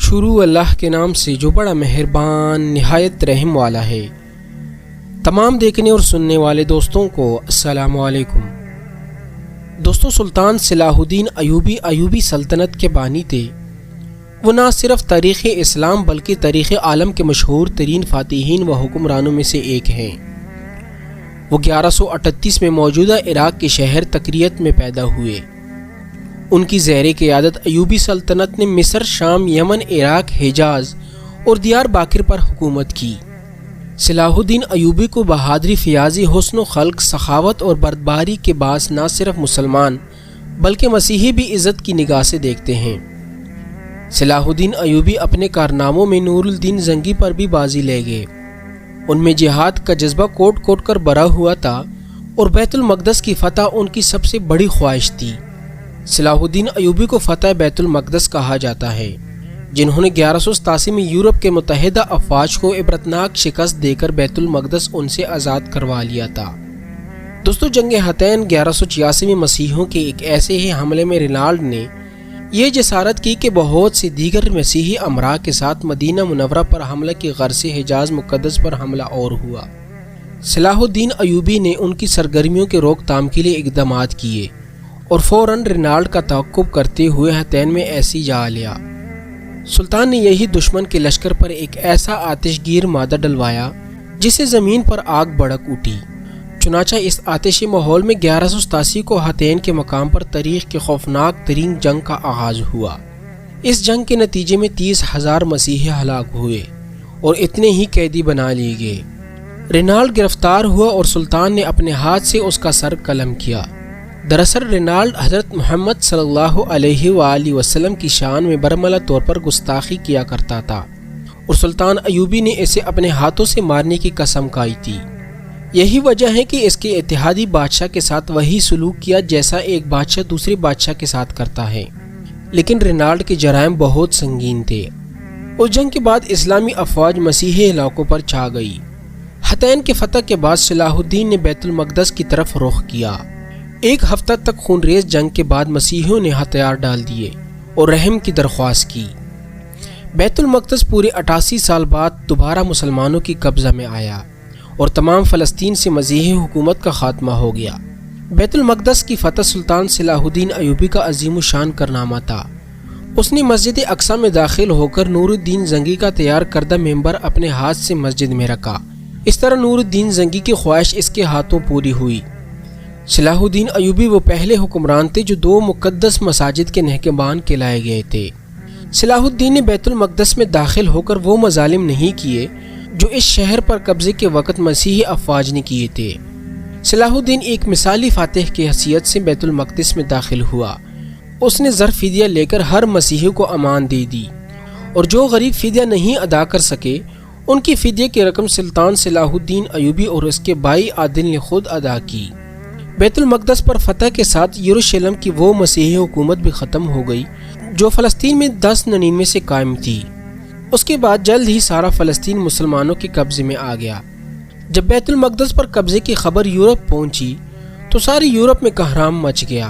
شروع اللہ کے نام سے جو بڑا مہربان نہایت رحم والا ہے۔ تمام دیکھنے اور سننے والے دوستوں کو السلام علیکم۔ دوستوں، سلطان صلاح الدین ایوبی سلطنت کے بانی تھے۔ وہ نہ صرف تاریخ اسلام بلکہ تاریخ عالم کے مشہور ترین فاتحین و حکمرانوں میں سے ایک ہیں۔ وہ 1138 میں موجودہ عراق کے شہر تکریت میں پیدا ہوئے۔ ان کی زیر قیادت ایوبی سلطنت نے مصر، شام، یمن، عراق، حجاز اور دیار باکر پر حکومت کی۔ صلاح الدین ایوبی کو بہادری، فیاضی، حسن و خلق، سخاوت اور بردباری کے باعث نہ صرف مسلمان بلکہ مسیحی بھی عزت کی نگاہ سے دیکھتے ہیں۔ صلاح الدین ایوبی اپنے کارناموں میں نور الدین زنگی پر بھی بازی لے گئے۔ ان میں جہاد کا جذبہ کوٹ کوٹ کر بھرا ہوا تھا اور بیت المقدس کی فتح ان کی سب سے بڑی خواہش تھی۔ صلاح الدین ایوبی کو فتح بیت المقدس کہا جاتا ہے، جنہوں نے 1187 میں یورپ کے متحدہ افواج کو عبرتناک شکست دے کر بیت المقدس ان سے آزاد کروا لیا تھا۔ دوستو، جنگ حطین 1186 میں مسیحیوں کے ایک ایسے ہی حملے میں رینالڈ نے یہ جسارت کی کہ بہت سے دیگر مسیحی امراء کے ساتھ مدینہ منورہ پر حملہ کی غرض سے حجاز مقدس پر حملہ اور ہوا۔ صلاح الدین ایوبی نے ان کی سرگرمیوں کے روک تھام کے لیے اقدامات کیے اور فوراً رینالڈ کا تعاقب کرتے ہوئے حطین میں ایسی جا لیا۔ سلطان نے یہی دشمن کے لشکر پر ایک ایسا آتش گیر مادہ ڈلوایا جسے زمین پر آگ بھڑک اٹھی۔ چنانچہ اس آتشی ماحول میں 1187 کو حطین کے مقام پر تاریخ کے خوفناک ترین جنگ کا آغاز ہوا۔ اس جنگ کے نتیجے میں 30,000 مسیحی ہلاک ہوئے اور اتنے ہی قیدی بنا لیے گئے۔ رینالڈ گرفتار ہوا اور سلطان نے اپنے ہاتھ سے اس کا سر قلم کیا۔ دراصل رینالڈ حضرت محمد صلی اللہ علیہ وآلہ وسلم کی شان میں برملا طور پر گستاخی کیا کرتا تھا اور سلطان ایوبی نے اسے اپنے ہاتھوں سے مارنے کی قسم کھائی تھی۔ یہی وجہ ہے کہ اس کے اتحادی بادشاہ کے ساتھ وہی سلوک کیا جیسا ایک بادشاہ دوسرے بادشاہ کے ساتھ کرتا ہے، لیکن رینالڈ کے جرائم بہت سنگین تھے۔ اس جنگ کے بعد اسلامی افواج مسیحی علاقوں پر چھا گئی۔ حطین کے فتح کے بعد صلاح الدین نے بیت المقدس کی طرف رخ کیا۔ ایک ہفتہ تک خونریز جنگ کے بعد مسیحیوں نے ہتھیار ڈال دیے اور رحم کی درخواست کی۔ بیت المقدس پورے 88 سال بعد دوبارہ مسلمانوں کی قبضہ میں آیا اور تمام فلسطین سے مسیحی حکومت کا خاتمہ ہو گیا۔ بیت المقدس کی فتح سلطان صلاح الدین ایوبی کا عظیم الشان کارنامہ تھا۔ اس نے مسجد اقصی میں داخل ہو کر نور الدین زنگی کا تیار کردہ ممبر اپنے ہاتھ سے مسجد میں رکھا۔ اس طرح نور الدین زنگی کی خواہش اس کے ہاتھوں پوری ہوئی۔ صلاح الدین ایوبی وہ پہلے حکمران تھے جو 2 مقدس مساجد کے نگہبان کہلائے گئے تھے۔ صلاح الدین نے بیت المقدس میں داخل ہو کر وہ مظالم نہیں کیے جو اس شہر پر قبضے کے وقت مسیحی افواج نے کیے تھے۔ صلاح الدین ایک مثالی فاتح کی حیثیت سے بیت المقدس میں داخل ہوا۔ اس نے زر فدیہ لے کر ہر مسیحی کو امان دے دی اور جو غریب فدیہ نہیں ادا کر سکے ان کی فدیہ کی رقم سلطان صلاح الدین ایوبی اور اس کے بھائی عادل نے خود ادا کی۔ بیت المقدس پر فتح کے ساتھ یروشلم کی وہ مسیحی حکومت بھی ختم ہو گئی جو فلسطین میں 1099 سے قائم تھی۔ اس کے بعد جلد ہی سارا فلسطین مسلمانوں کے قبضے میں آ گیا۔ جب بیت المقدس پر قبضے کی خبر یورپ پہنچی تو ساری یورپ میں کہرام مچ گیا۔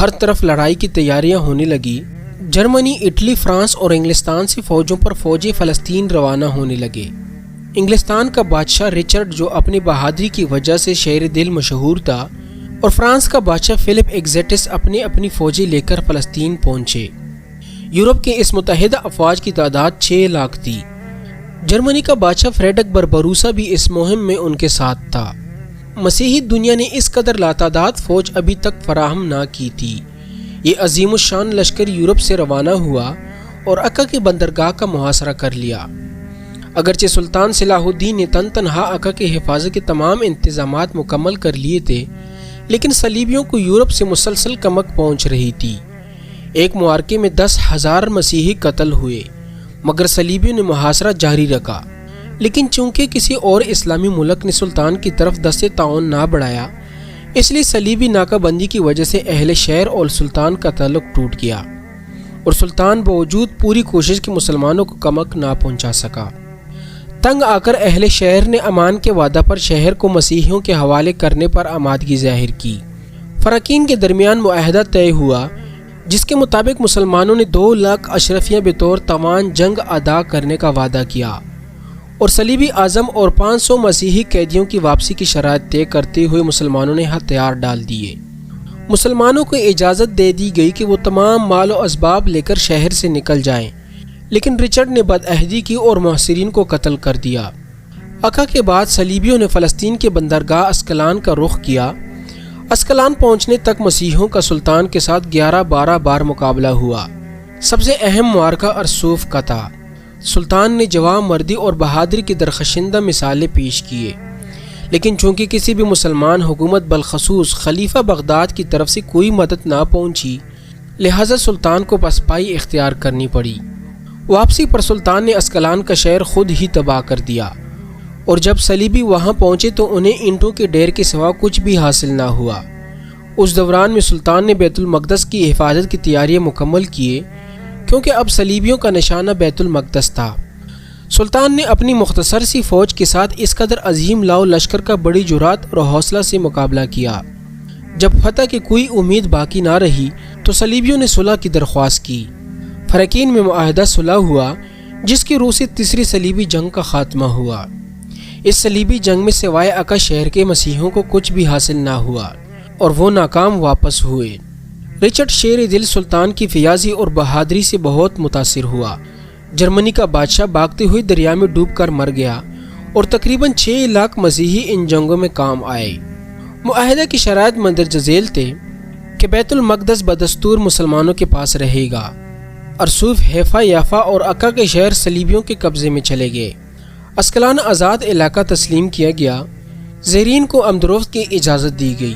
ہر طرف لڑائی کی تیاریاں ہونے لگی۔ جرمنی، اٹلی، فرانس اور انگلستان سے فوجوں پر فوجی فلسطین روانہ ہونے لگے۔ انگلستان کا بادشاہ رچرڈ جو اپنی بہادری کی وجہ سے شیر دل مشہور تھا، اور فرانس کا بادشاہ فلپ ایگزیٹس اپنی فوجیں لے کر فلسطین پہنچے۔ یورپ کے اس متحدہ افواج کی تعداد 6 لاکھ تھی۔ جرمنی کا بادشاہ فریڈرک بربروسا بھی اس مہم میں ان کے ساتھ تھا۔ مسیحی دنیا نے اس قدر لاتعداد فوج ابھی تک فراہم نہ کی تھی۔ یہ عظیم الشان لشکر یورپ سے روانہ ہوا اور عکا کی بندرگاہ کا محاصرہ کر لیا۔ اگرچہ سلطان صلاح الدین نے تنہا عکا کی حفاظت کے تمام انتظامات مکمل کر لیے تھے، لیکن صلیبیوں کو یورپ سے مسلسل کمک پہنچ رہی تھی۔ ایک معرکے میں 10,000 مسیحی قتل ہوئے، مگر صلیبیوں نے محاصرہ جاری رکھا۔ لیکن چونکہ کسی اور اسلامی ملک نے سلطان کی طرف دست تعاون نہ بڑھایا، اس لیے صلیبی ناکہ بندی کی وجہ سے اہل شہر اور سلطان کا تعلق ٹوٹ گیا اور سلطان باوجود پوری کوشش کے مسلمانوں کو کمک نہ پہنچا سکا۔ تنگ آ کر اہل شہر نے امان کے وعدہ پر شہر کو مسیحیوں کے حوالے کرنے پر آمادگی ظاہر کی۔ فریقین کے درمیان معاہدہ طے ہوا جس کے مطابق مسلمانوں نے 2 لاکھ اشرفیہ بطور تاوان جنگ ادا کرنے کا وعدہ کیا اور صلیبی اعظم اور 500 مسیحی قیدیوں کی واپسی کی شرائط طے کرتے ہوئے مسلمانوں نے ہتھیار ڈال دیے۔ مسلمانوں کو اجازت دے دی گئی کہ وہ تمام مال و اسباب لے کر شہر سے نکل جائیں، لیکن رچرڈ نے بدعہدی کی اور محاصرین کو قتل کر دیا۔ عقا کے بعد صلیبیوں نے فلسطین کے بندرگاہ اسکلان کا رخ کیا۔ اسکلان پہنچنے تک مسیحیوں کا سلطان کے ساتھ 11-12 بار مقابلہ ہوا۔ سب سے اہم معرکہ ارسوف کا تھا۔ سلطان نے جواب مردی اور بہادری کی درخشندہ مثالیں پیش کیے، لیکن چونکہ کسی بھی مسلمان حکومت بالخصوص خلیفہ بغداد کی طرف سے کوئی مدد نہ پہنچی، لہذا سلطان کو پسپائی اختیار کرنی پڑی۔ واپسی پر سلطان نے اسکلان کا شہر خود ہی تباہ کر دیا، اور جب صلیبی وہاں پہنچے تو انہیں اینٹوں کے ڈھیر کے سوا کچھ بھی حاصل نہ ہوا۔ اس دوران میں سلطان نے بیت المقدس کی حفاظت کی تیاریاں مکمل کیے، کیونکہ اب صلیبیوں کا نشانہ بیت المقدس تھا۔ سلطان نے اپنی مختصر سی فوج کے ساتھ اس قدر عظیم لاؤ لشکر کا بڑی جرات اور حوصلہ سے مقابلہ کیا۔ جب فتح کی کوئی امید باقی نہ رہی تو صلیبیوں نے صلح کی درخواست کی۔ فریقین میں معاہدہ صلح ہوا، جس کی روح سے تیسری صلیبی جنگ کا خاتمہ ہوا۔ اس صلیبی جنگ میں سوائے عقا شہر کے مسیحیوں کو کچھ بھی حاصل نہ ہوا اور وہ ناکام واپس ہوئے۔ رچرڈ شیر دل سلطان کی فیاضی اور بہادری سے بہت متاثر ہوا۔ جرمنی کا بادشاہ بھاگتے ہوئے دریا میں ڈوب کر مر گیا اور تقریباً 6 لاکھ مسیحی ان جنگوں میں کام آئے۔ معاہدہ کی شرائط مندرجہ ذیل تھے کہ بیت المقدس بدستور مسلمانوں کے پاس رہے گا۔ ارسوف، حیفا، یافا اور عقا کے شہر صلیبیوں کے قبضے میں چلے گئے۔ اسکلان آزاد علاقہ تسلیم کیا گیا۔ زیرین کو امدروفت کی اجازت دی گئی۔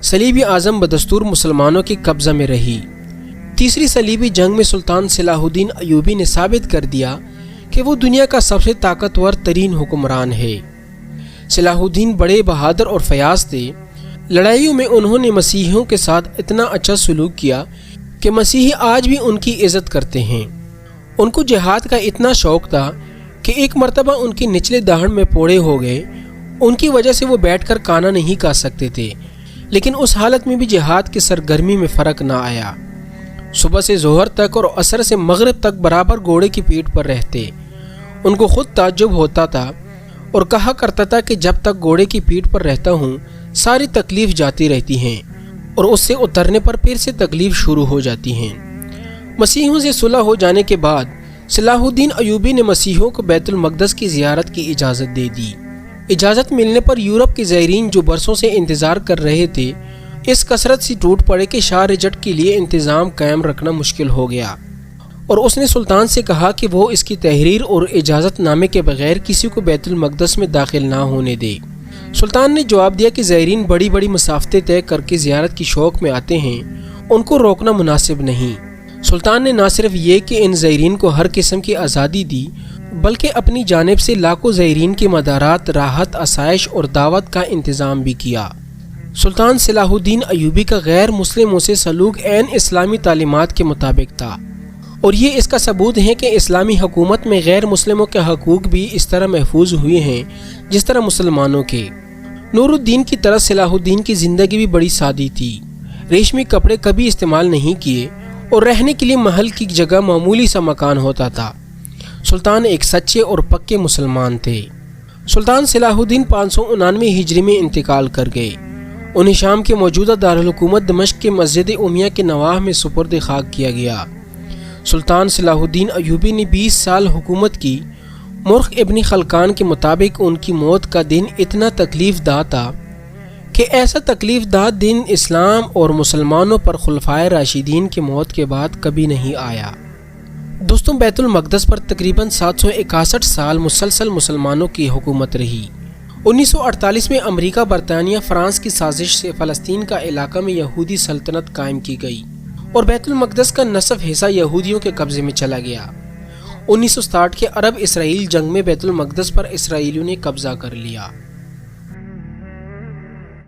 صلیبی اعظم بدستور مسلمانوں کے قبضہ میں رہی۔ تیسری صلیبی جنگ میں سلطان صلاح الدین ایوبی نے ثابت کر دیا کہ وہ دنیا کا سب سے طاقتور ترین حکمران ہے۔ صلاح الدین بڑے بہادر اور فیاض تھے۔ لڑائیوں میں انہوں نے مسیحیوں کے ساتھ اتنا اچھا سلوک کیا کہ مسیحی آج بھی ان کی عزت کرتے ہیں۔ ان کو جہاد کا اتنا شوق تھا کہ ایک مرتبہ ان کے نچلے دہن میں پوڑے ہو گئے۔ ان کی وجہ سے وہ بیٹھ کر کھانا نہیں کھا سکتے تھے، لیکن اس حالت میں بھی جہاد کی سرگرمی میں فرق نہ آیا۔ صبح سے ظہر تک اور عصر سے مغرب تک برابر گھوڑے کی پیٹھ پر رہتے۔ ان کو خود تعجب ہوتا تھا اور کہا کرتا تھا کہ جب تک گھوڑے کی پیٹھ پر رہتا ہوں ساری تکلیف جاتی رہتی ہیں اور اس سے اترنے پر پھر سے تکلیف شروع ہو جاتی ہیں۔ مسیحیوں سے صلح ہو جانے کے بعد صلاح الدین ایوبی نے مسیحیوں کو بیت المقدس کی زیارت کی اجازت دے دی۔ اجازت ملنے پر یورپ کے زائرین جو برسوں سے انتظار کر رہے تھے اس کثرت سے ٹوٹ پڑے کہ شاہ رچرڈ کے لیے انتظام قائم رکھنا مشکل ہو گیا، اور اس نے سلطان سے کہا کہ وہ اس کی تحریر اور اجازت نامے کے بغیر کسی کو بیت المقدس میں داخل نہ ہونے دے۔ سلطان نے جواب دیا کہ زائرین بڑی بڑی مسافتیں طے کر کے زیارت کی شوق میں آتے ہیں، ان کو روکنا مناسب نہیں۔ سلطان نے نہ صرف یہ کہ ان زائرین کو ہر قسم کی آزادی دی، بلکہ اپنی جانب سے لاکھوں زائرین کے مدارات، راحت، آسائش اور دعوت کا انتظام بھی کیا۔ سلطان صلاح الدین ایوبی کا غیر مسلموں سے سلوک عین اسلامی تعلیمات کے مطابق تھا، اور یہ اس کا ثبوت ہے کہ اسلامی حکومت میں غیر مسلموں کے حقوق بھی اس طرح محفوظ ہوئے ہیں جس طرح مسلمانوں کے۔ نور الدین کی طرح صلاح الدین کی زندگی بھی بڑی سادی تھی۔ ریشمی کپڑے کبھی استعمال نہیں کیے اور رہنے کے لیے محل کی جگہ معمولی سا مکان ہوتا تھا۔ سلطان ایک سچے اور پکے مسلمان تھے۔ سلطان صلاح الدین 599 ہجری میں انتقال کر گئے۔ انہیں شام کے موجودہ دارالحکومت دمشق کے مسجد امیہ کے نواح میں سپرد خاک کیا گیا۔ سلطان صلاح الدین ایوبی نے 20 سال حکومت کی۔ مرخ ابن خلقان کے مطابق ان کی موت کا دن اتنا تکلیف دہ تھا کہ ایسا تکلیف دہ دن اسلام اور مسلمانوں پر خلفائے راشدین کی موت کے بعد کبھی نہیں آیا۔ دوستوں، بیت المقدس پر تقریباً 761 سال مسلسل مسلمانوں کی حکومت رہی۔ 1948 میں امریکہ، برطانیہ، فرانس کی سازش سے فلسطین کا علاقہ میں یہودی سلطنت قائم کی گئی اور بیت المقدس کا نصف حصہ یہودیوں کے قبضے میں چلا گیا۔ 1967 کے عرب اسرائیل جنگ میں بیت المقدس پر اسرائیلیوں نے قبضہ کر لیا۔